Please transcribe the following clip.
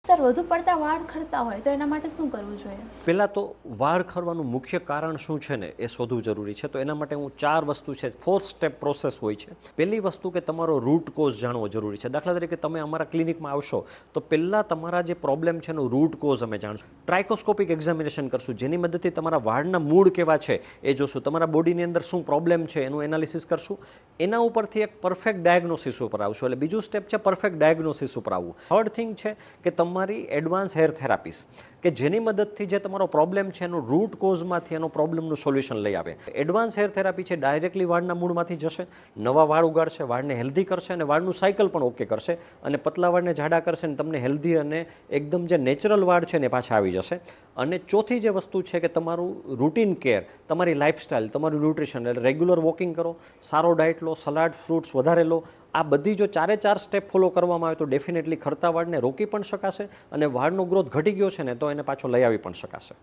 Sir, વધુ પડતા વાળ ખરતા હોય તો એના માટે શું કરવું જોઈએ? પહેલાં તો વાળ ખરવાનું મુખ્ય કારણ શું છે ને એ શોધવું જરૂરી છે. તો એના માટે હું 4 વસ્તુ છે, 4 સ્ટેપ પ્રોસેસ હોય છે. પહેલી વસ્તુ કે તમારો રૂટ કોઝ જાણવો જરૂરી છે. દાખલા તરીકે તમે અમારા ક્લિનિકમાં આવશો તો પહેલાં તમારા જે પ્રોબ્લેમ છે એનું રૂટ કોઝ અમે જાણશું. ટ્રાઇકોસ્કોપિક એક્ઝામિનેશન કરશું, જેની મદદથી તમારા વાળના મૂળ કેવા છે એ જોશું. તમારા બોડીની અંદર શું પ્રોબ્લેમ છે એનું એનાલિસિસ કરશું. એના ઉપરથી એક પરફેક્ટ ડાયગ્નોસિસ ઉપર આવશું. એટલે બીજું સ્ટેપ છે પરફેક્ટ ડાયગ્નોસિસ ઉપર આવવું. થર્ડ થિંગ છે કે તમારી એડવાન્સ હેર થેરાપીસ, કે જેની મદદથી જે તમારો પ્રોબ્લેમ છે એનું રૂટ કોઝમાંથી એનો પ્રોબ્લેમનું સોલ્યુશન લઈ આવે. એડવાન્સ હેર થેરાપી છે ડાયરેક્ટલી વાળના મૂળમાંથી જશે, નવા વાળ ઉગાડશે, વાળને હેલ્ધી કરશે અને વાળનું સાયકલ પણ ઓકે કરશે અને પતલા વાળને જાડા કરશે અને તમને હેલ્ધી અને એકદમ જે નેચરલ વાળ છે ને પાછા આવી જશે. અને ચોથી જે વસ્તુ છે કે તમારું રૂટીન કેર, તમારી લાઇફસ્ટાઇલ, તમારું ન્યુટ્રિશન, એટલે રેગ્યુલર વોકિંગ કરો, સારો ડાયટ લો, સલાડ ફ્રૂટ્સ વધારે લો. આ બધી જો 4 સ્ટેપ ફોલો કરવામાં આવે તો ડેફિનેટલી ખરતા વાળને રોકી પણ શકાશે અને વાળનો ગ્રોથ ઘટી ગયો છે ને તો એને પાછો લઈ આવી પણ શકાશે.